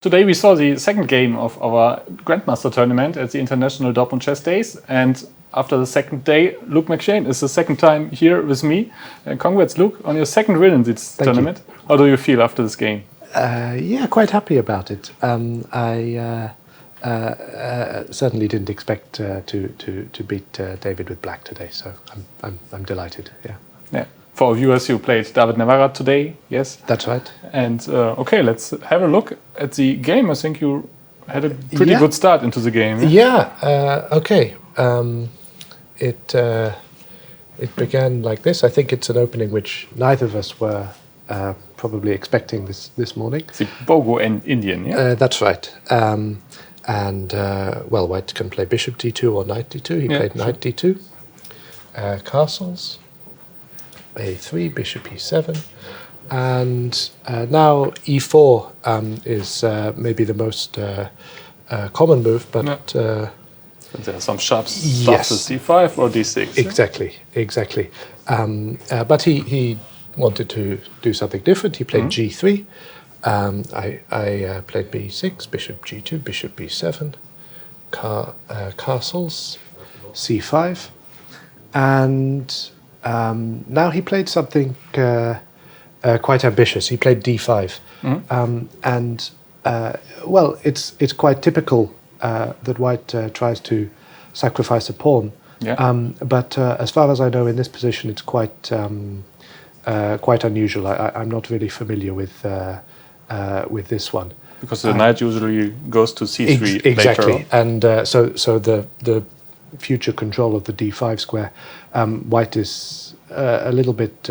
Today we saw the second game of our Grandmaster tournament at the International Dortmund Chess Days, and after the second day, Luke McShane is the second time here with me. Congrats, Luke, on your second win in this tournament. How do you feel after this game? Yeah, quite happy about it. I certainly didn't expect to beat David with black today, so I'm delighted. Yeah. For our viewers, you played David Navara today, yes? That's right. And okay, let's have a look at the game. I think you had a pretty good start into the game. Okay. It began like this. I think it's an opening which neither of us were probably expecting this morning. The Bogo-Indian, yeah? That's right. Well, white can play bishop d2 or knight d2. He played knight d2. Castles. a3, bishop e7, and now e4 is maybe the most common move, but there are some sharp stuff with d5 or d6. Exactly. But he wanted to do something different. He played g3. I played b6, bishop g2, bishop b7, castles, c5, and now he played something quite ambitious. He played d5, well, it's quite typical that white tries to sacrifice a pawn. But as far as I know, in this position, it's quite unusual. I'm not really familiar with this one. Because the knight usually goes to c3 exactly, later. And so the future control of the d5 square, white is a little bit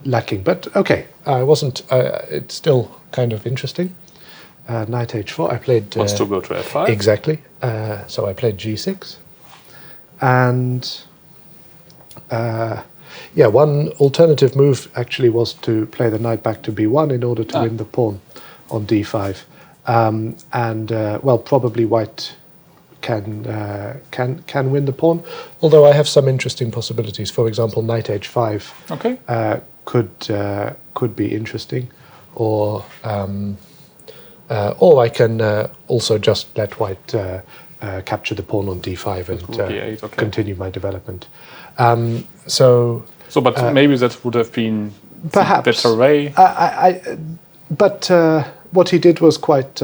lacking, but okay, I wasn't. It's still kind of interesting. Knight h4. I played. Wants to go to f5. Exactly. So I played g6, and one alternative move actually was to play the knight back to b1 in order to win the pawn on d5, well, probably white can win the pawn, although I have some interesting possibilities. For example, knight h5 could be interesting, or I can also just let white capture the pawn on d5 and continue my development. But maybe that would have been perhaps a better way. But what he did was quite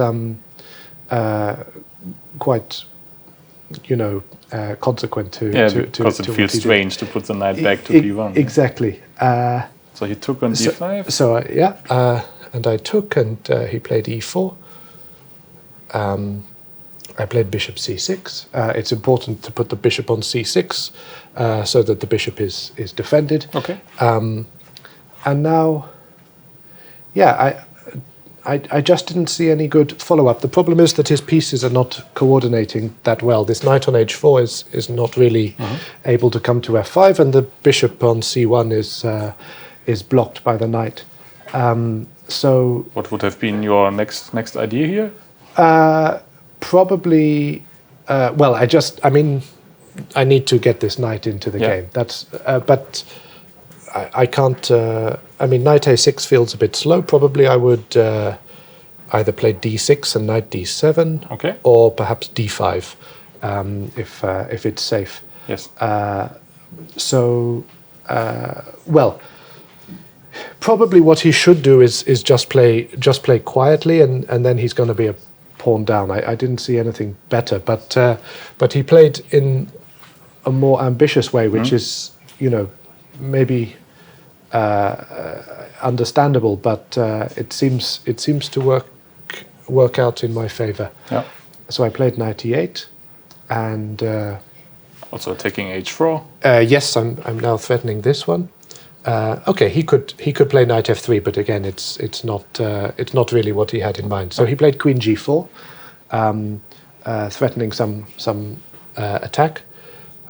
consequent to because it feels strange to put the knight back to b1. Exactly. So he took on d5. And I took, and he played e4. I played bishop c6. It's important to put the bishop on c6 so that the bishop is defended. Okay. And now, I just didn't see any good follow-up. The problem is that his pieces are not coordinating that well. This knight on h4 is not really able to come to f5, and the bishop on c1 is blocked by the knight. So what would have been your next idea here? Probably. I need to get this knight into the game. That's. But I can't. Knight a6 feels a bit slow. Probably I would either play d6 and knight d7, or perhaps d5 if it's safe. Yes. Well, probably what he should do is just play quietly, and then he's going to be a pawn down. I didn't see anything better, but he played in a more ambitious way, which is maybe understandable, but it seems to work out in my favor. So I played knight e8, and also taking h4. Yes, I'm now threatening this one. He could play knight f3, but again, it's not really what he had in mind. So he played queen g4, threatening some attack.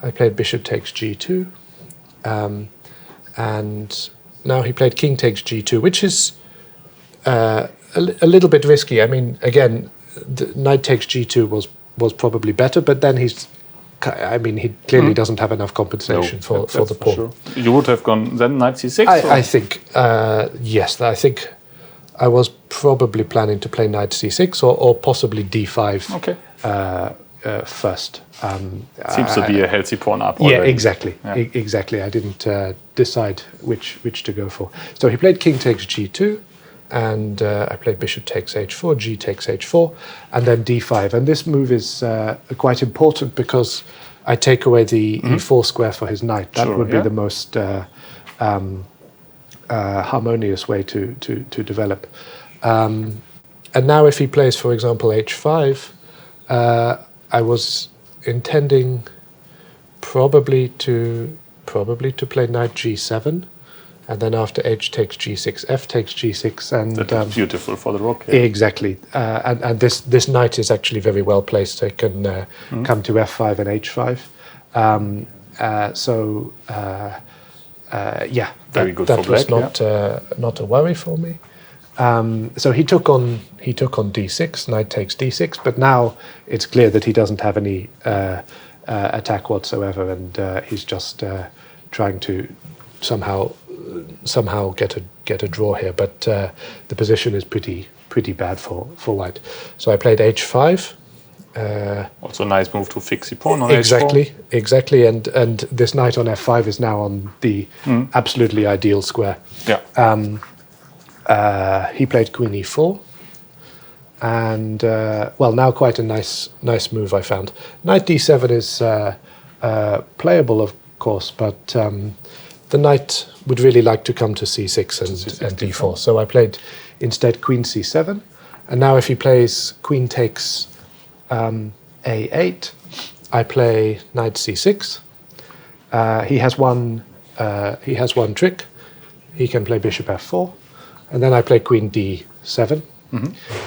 I played bishop takes g2, and now he played king takes g2, which is a little bit risky. Again, the knight takes g2 was probably better, but then he clearly doesn't have enough compensation for the pawn. Sure. You would have gone then knight c6? I think yes. I think I was probably planning to play knight c6 or possibly d5 Okay. First. Seems to be a healthy pawn up Yeah, already. exactly. Yeah. Exactly. I didn't decide which to go for. So he played king takes g2, and I played bishop takes h4, g takes h4, and then d5. And this move is quite important because I take away the e4 square for his knight. That Sure, would be yeah. the most harmonious way to develop. And now if he plays, for example, h5, I was intending probably to play knight g7, and then after h takes g6, f takes g6, and That's beautiful for the rook. Yeah. exactly. And this knight is actually very well placed. It can come to f5 and h5. Yeah, Very good that for was black, not a worry for me. So he took on d6, knight takes d6, but now it's clear that he doesn't have any attack whatsoever, and he's just trying to somehow get a draw here. But the position is pretty bad for white. So I played h5. Also a nice move to fix the pawn on Exactly, and this knight on f5 is now on the absolutely ideal square. h4. Yeah. He played queen e4, and now quite a nice move I found. Knight d7 is playable, of course, but the knight would really like to come to c6 and d4. So I played instead queen c7, and now if he plays queen takes a8, I play knight c6. He has one trick. He can play bishop f4. And then I play queen d7.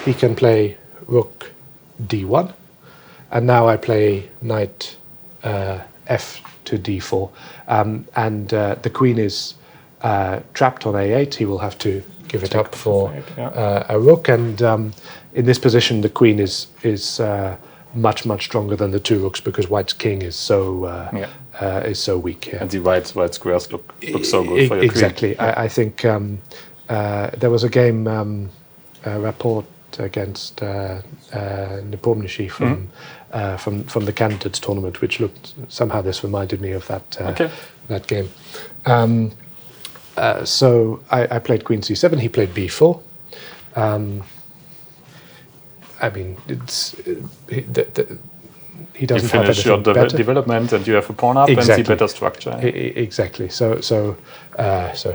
He can play rook d1. And now I play knight f to d4. And the queen is trapped on a8. He will have to give it up for a rook. And in this position, the queen is much stronger than the two rooks because white's king is so weak here. And the white squares look so good for your exactly. queen. I think there was a game rapport against Nepomniachtchi from the candidates tournament, which looked somehow. This reminded me of that game. So I played queen c7. He played b4. I mean, it's he doesn't have finish your anything better. development, and you have a pawn up and the better structure. Exactly. So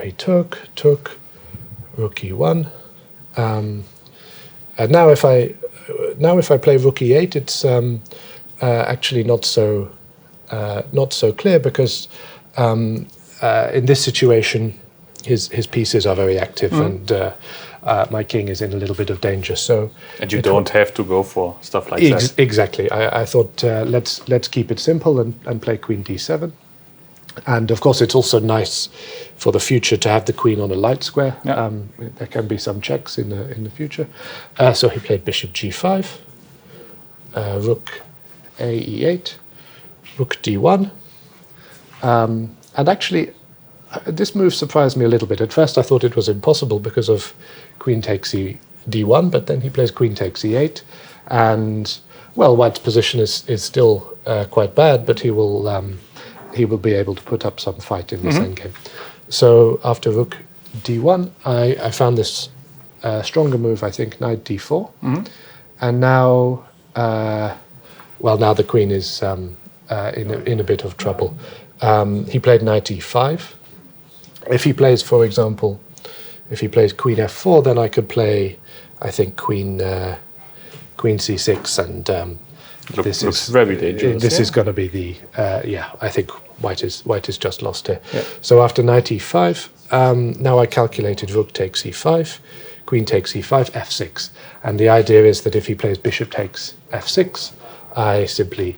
he took rook e1, and now if I play rook e8, it's actually not so clear because in this situation his pieces are very active and my king is in a little bit of danger. So and you don't have to go for stuff like that. Exactly. I thought let's keep it simple and play queen d7. And of course, it's also nice for the future to have the queen on a light square. Yeah. There can be some checks in the future. So he played bishop g5, rook a e8, rook d1, and actually this move surprised me a little bit. At first, I thought it was impossible because of queen takes d1, but then he plays queen takes e8, and white's position is still quite bad, but he will be able to put up some fight in this endgame. So after rook d1, I found this stronger move, I think, knight d4. And now, now the queen is in a bit of trouble. He played knight e5. If he plays, for example, queen f4, then I could play, I think, queen c6, and this looks is very dangerous. This is going to be the I think white is just lost here. Yeah. So after knight e5, now I calculated rook takes e5, queen takes e5, f6, and the idea is that if he plays bishop takes f6, I simply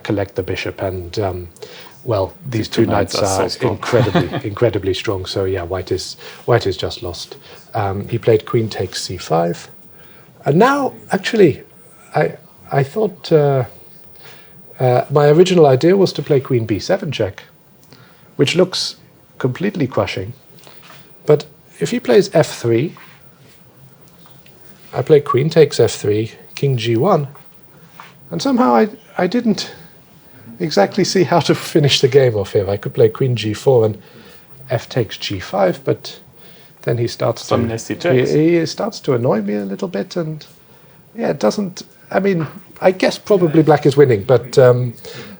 collect the bishop, and these two knights are so incredibly strong. So yeah, white is just lost. He played queen takes c5, and now actually I thought my original idea was to play queen b7 check, which looks completely crushing. But if he plays f3, I played queen takes f3, king g1, and somehow I didn't exactly see how to finish the game off here. I could play queen g4 and f takes g5, but then he starts Some nasty checks. he starts to annoy me a little bit, and yeah, it doesn't. I mean, I guess probably black is winning, but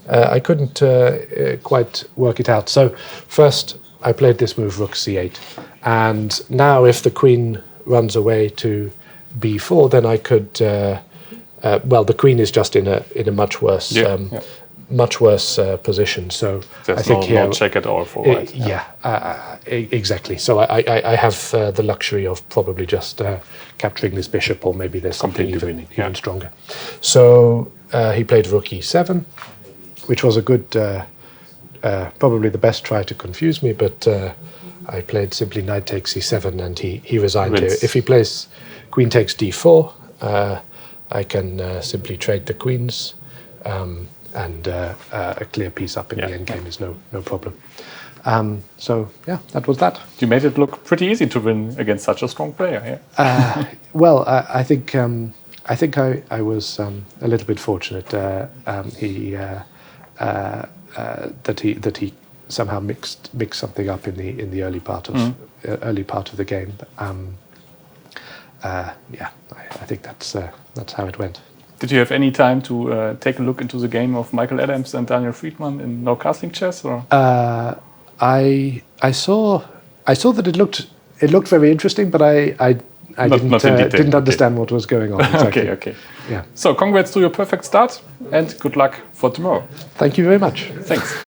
I couldn't quite work it out. So first I played this move, rook c8, and now if the queen runs away to b4, then I could. Well, the queen is just in a much worse. Much worse position. So there's I think here, no check at all for white. Exactly. So I have the luxury of probably just capturing this bishop, or maybe there's something even stronger. So he played rook e7, which was a good, probably the best try to confuse me, but I played simply knight takes e7, and he resigned here. If he plays queen takes d4, I can simply trade the queens, and a clear piece up in the endgame is no problem. So yeah, that was that. You made it look pretty easy to win against such a strong player. Well, I think I was a little bit fortunate. That he somehow mixed something up in the early part of the game. I think that's how it went. Did you have any time to take a look into the game of Michael Adams and Daniel Friedman in No Castling Chess? Or I saw that it looked very interesting, but I didn't understand what was going on exactly. Okay. Yeah. So congrats to your perfect start, and good luck for tomorrow. Thank you very much. Thanks.